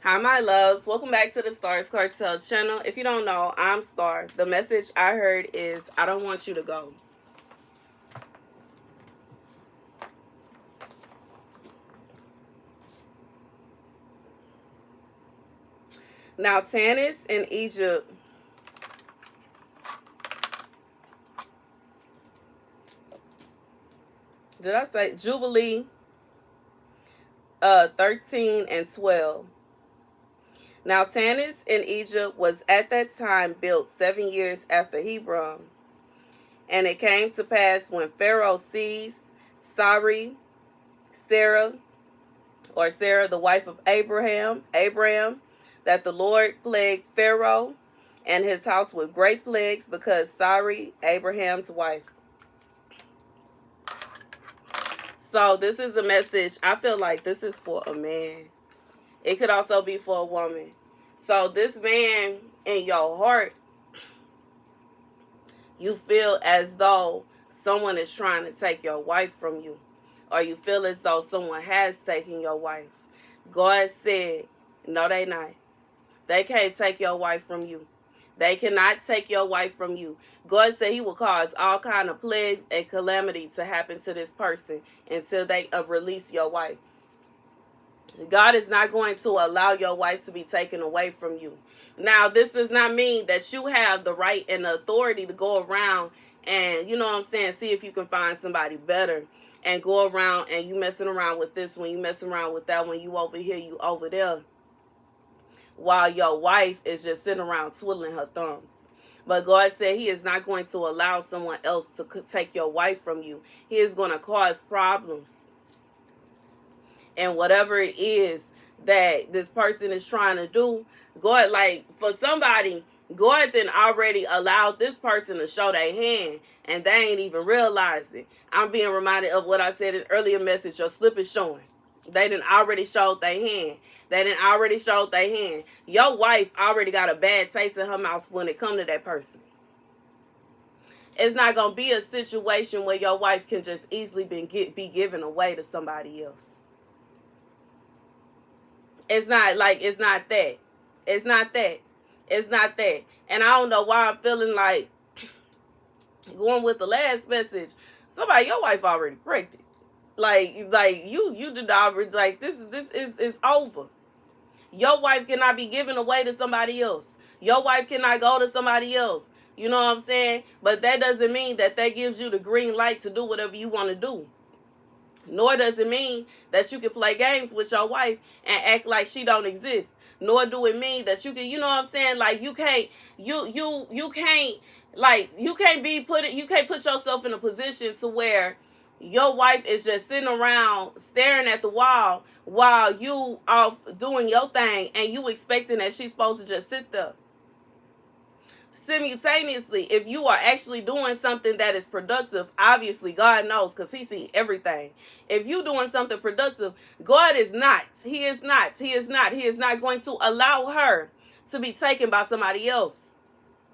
Hi, my loves. Welcome back to the Starscartel channel. If you don't know, I'm Star. The message I heard is, I don't want you to go. Now, Tanis in Egypt. Did I say Jubilee 13 and 12? Now, Tanis in Egypt was at that time built 7 years after Hebron. And it came to pass when Pharaoh seized Sarai, Sarah, the wife of Abraham, that the Lord plagued Pharaoh and his house with great plagues because Sarai, Abraham's wife. So this is a message. I feel like this is for a man. It could also be for a woman. So this man, in your heart, you feel as though someone is trying to take your wife from you. Or you feel as though someone has taken your wife. God said, no, they not. They can't take your wife from you. They cannot take your wife from you. God said he will cause all kind of plagues and calamity to happen to this person until they release your wife. God is not going to allow your wife to be taken away from you. Now, this does not mean that you have the right and the authority to go around and, you know what I'm saying, see if you can find somebody better and go around and you messing around with this one, you messing around with that one, you over here, you over there, while your wife is just sitting around twiddling her thumbs. But God said he is not going to allow someone else to take your wife from you. He is going to cause problems. And whatever it is that this person is trying to do, God, like for somebody, God then already allowed this person to show their hand and they ain't even realized it. I'm being reminded of what I said in earlier message, your slip is showing. They done already showed their hand. They done already showed their hand. Your wife already got a bad taste in her mouth when it come to that person. It's not going to be a situation where your wife can just easily be given away to somebody else. It's not like, it's not that. It's not that. It's not that. And I don't know why I'm feeling like going with the last message. Somebody, your wife already pregnant. Like you did already, like this is over. Your wife cannot be given away to somebody else. Your wife cannot go to somebody else. You know what I'm saying? But that doesn't mean that gives you the green light to do whatever you want to do. Nor does it mean that you can play games with your wife and act like she don't exist. Nor do it mean that you can, you know what I'm saying? Like you can't put yourself in a position to where your wife is just sitting around staring at the wall while you off doing your thing and you expecting that she's supposed to just sit there. Simultaneously, if you are actually doing something that is productive, obviously God knows because he sees everything. If you're doing something productive, God is not. He is not going to allow her to be taken by somebody else.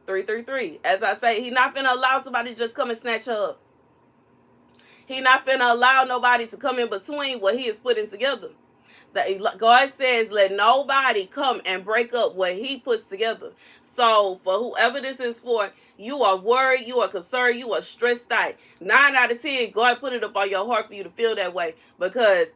333. As I say, he's not finna allow somebody to just come and snatch her up. He's not finna allow nobody to come in between what he is putting together. God says, let nobody come and break up what he puts together. So for whoever this is for, you are worried, you are concerned, you are stressed out. 9 out of 10, God put it up on your heart for you to feel that way because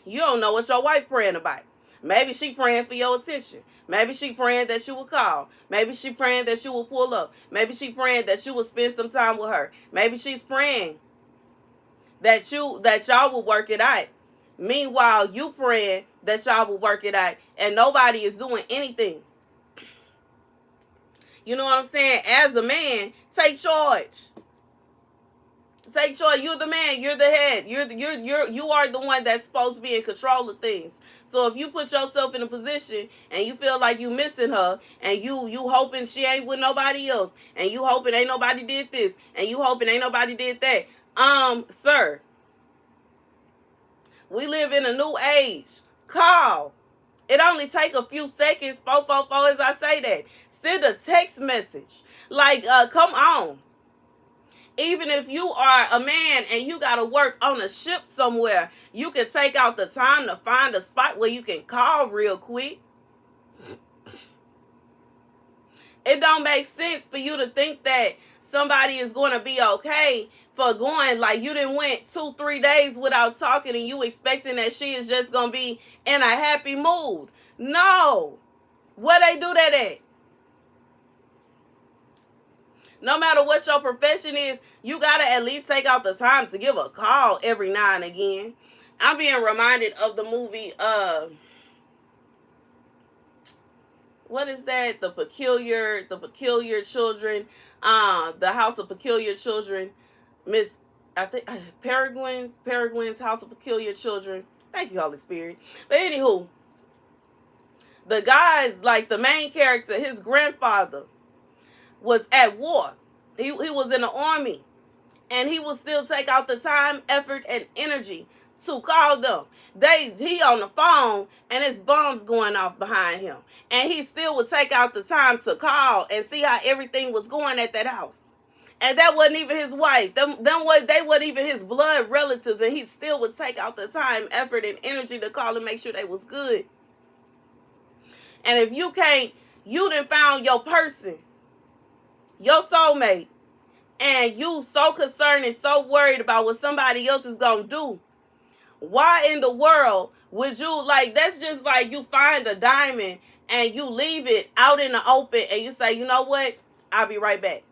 you don't know what your wife praying about. Maybe she praying for your attention. Maybe she praying that you will call. Maybe she praying that you will pull up. Maybe she praying that you will spend some time with her. Maybe she's praying that y'all will work it out. Meanwhile, you praying that y'all will work it out and nobody is doing anything. You know what I'm saying? As a man, take charge. Take charge. You're the man. You're the head. You are the one that's supposed to be in control of things. So if you put yourself in a position and you feel like you missing her and you hoping she ain't with nobody else and you hoping ain't nobody did this and you hoping ain't nobody did that, sir, we live in a new age. Call. It only take a few seconds, 444, as I say that. Send a text message. Like, come on. Even if you are a man and you got to work on a ship somewhere, you can take out the time to find a spot where you can call real quick. It don't make sense for you to think that somebody is going to be okay for going, like, you done went 2-3 days without talking and you expecting that she is just going to be in a happy mood. No. Where they do that at? No matter what your profession is, you got to at least take out the time to give a call every now and again. I'm being reminded of the movie, what is that? The Peculiar Children, the House of Peculiar Children, Peregrine's House of Peculiar Children. Thank you, Holy Spirit. But anywho, the guys, like the main character, his grandfather was at war. He was in the army, and he would still take out the time, effort, and energy to call them. He on the phone and his bombs going off behind him, and he still would take out the time to call and see how everything was going at that house. And that wasn't even his wife. They wasn't even his blood relatives, and he still would take out the time, effort, and energy to call and make sure they was good. And if you done found your person, your soulmate, and you so concerned and so worried about what somebody else is gonna do, why in the world would you, like, that's just like you find a diamond and you leave it out in the open and you say, you know what, I'll be right back.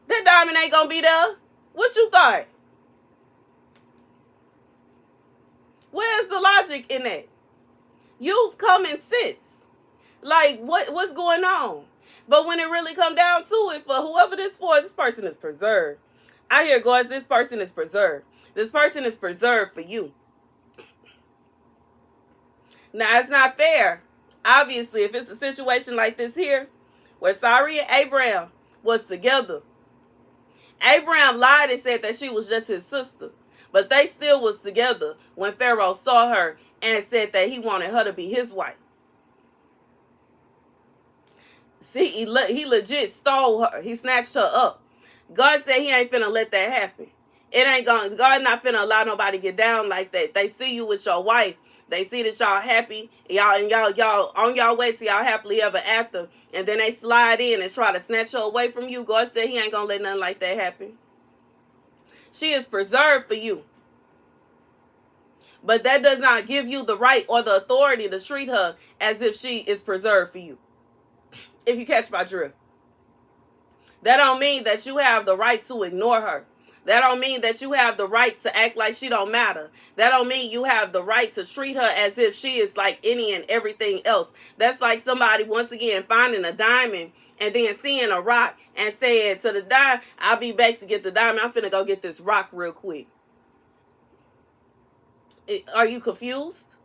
That diamond ain't gonna be there. What you thought? Where's the logic in that? Use common sense. Like, what's going on? But when it really come down to it, for whoever this for, this person is preserved. I hear God, this person is preserved. This person is preserved for you. Now, it's not fair. Obviously, if it's a situation like this here, where Sarai and Abraham was together, Abraham lied and said that she was just his sister, but they still was together when Pharaoh saw her and said that he wanted her to be his wife. See, he legit stole her. He snatched her up. God said he ain't finna let that happen. God not finna allow nobody to get down like that. They see you with your wife. They see that y'all happy, y'all on y'all way to y'all happily ever after, and then they slide in and try to snatch her away from you. God said he ain't gonna let nothing like that happen. She is preserved for you. But that does not give you the right or the authority to treat her as if she is preserved for you. If you catch my drift. That don't mean that you have the right to ignore her. That don't mean that you have the right to act like she don't matter. That don't mean you have the right to treat her as if she is like any and everything else. That's like somebody, once again, finding a diamond and then seeing a rock and saying to the diamond, I'll be back to get the diamond. I'm finna go get this rock real quick. Are you confused?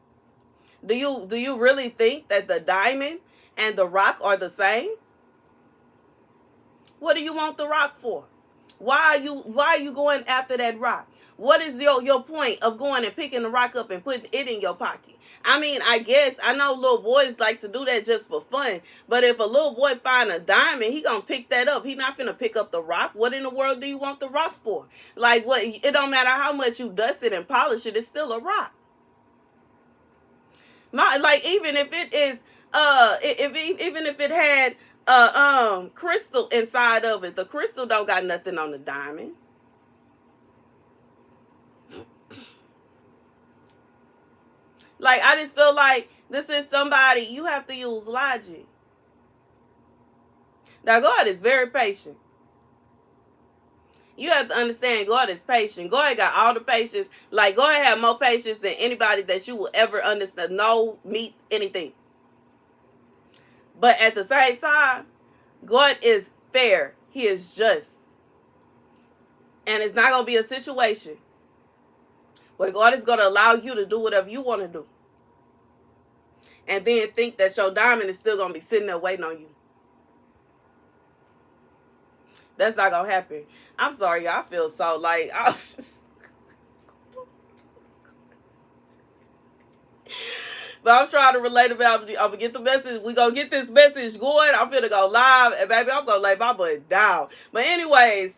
Do you really think that the diamond and the rock are the same? What do you want the rock for? Why are you going after that rock? What is your point of going and picking the rock up and putting it in your pocket? I mean, I guess, I know little boys like to do that just for fun, but if a little boy find a diamond, he gonna pick that up. He not finna pick up the rock. What in the world do you want the rock for? Like, what? It don't matter how much you dust it and polish it, it's still a rock. Even if it is, even if it had crystal inside of it, the crystal don't got nothing on the diamond. Like, I just feel like this is somebody, you have to use logic. Now, God is very patient. You have to understand God is patient. God got all the patience. Like, God have more patience than anybody that you will ever understand, know, meet, anything. But at the same time, God is fair. He is just. And it's not going to be a situation where God is going to allow you to do whatever you want to do. And then think that your diamond is still going to be sitting there waiting on you. That's not going to happen. I'm sorry, y'all. I feel so like, I was just... But I'm trying to relate about, I'm going to get the message. We're going to get this message going. I'm finna go live. And baby, I'm going to lay my butt down. But anyways,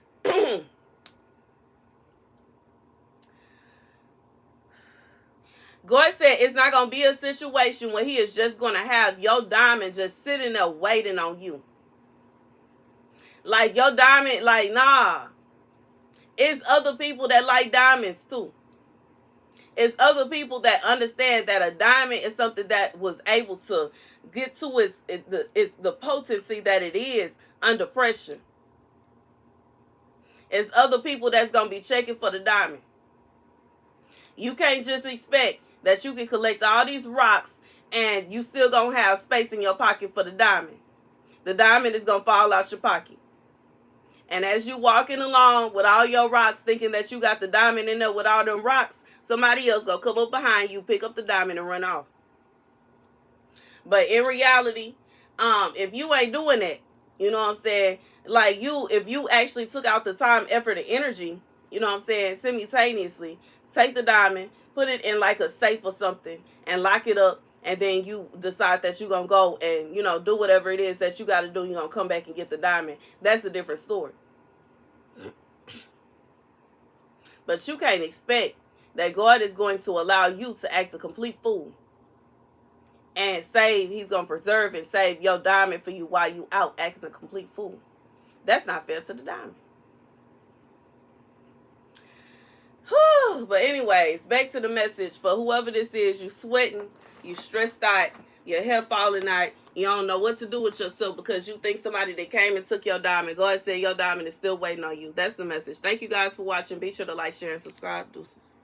God said it's not going to be a situation where he is just going to have your diamond just sitting there waiting on you. Like your diamond, like, nah. It's other people that like diamonds too. It's other people that understand that a diamond is something that was able to get to its the potency that it is under pressure. It's other people that's going to be checking for the diamond. You can't just expect that you can collect all these rocks and you still going to have space in your pocket for the diamond. The diamond is going to fall out your pocket. And as you walking along with all your rocks thinking that you got the diamond in there with all them rocks, somebody else going to come up behind you, pick up the diamond and run off. But in reality, if you ain't doing that, you know what I'm saying? Like if you actually took out the time, effort, and energy, you know what I'm saying, simultaneously, take the diamond, put it in like a safe or something and lock it up. And then you decide that you're going to go and, you know, do whatever it is that you got to do. You're going to come back and get the diamond. That's a different story. But you can't expect that God is going to allow you to act a complete fool. And he's going to preserve and save your diamond for you while you out acting a complete fool. That's not fair to the diamond. Whew. But anyways, back to the message. For whoever this is, you sweating, you stressed out, your hair falling out, you don't know what to do with yourself because you think somebody that came and took your diamond. God said your diamond is still waiting on you. That's the message. Thank you guys for watching. Be sure to like, share, and subscribe. Deuces.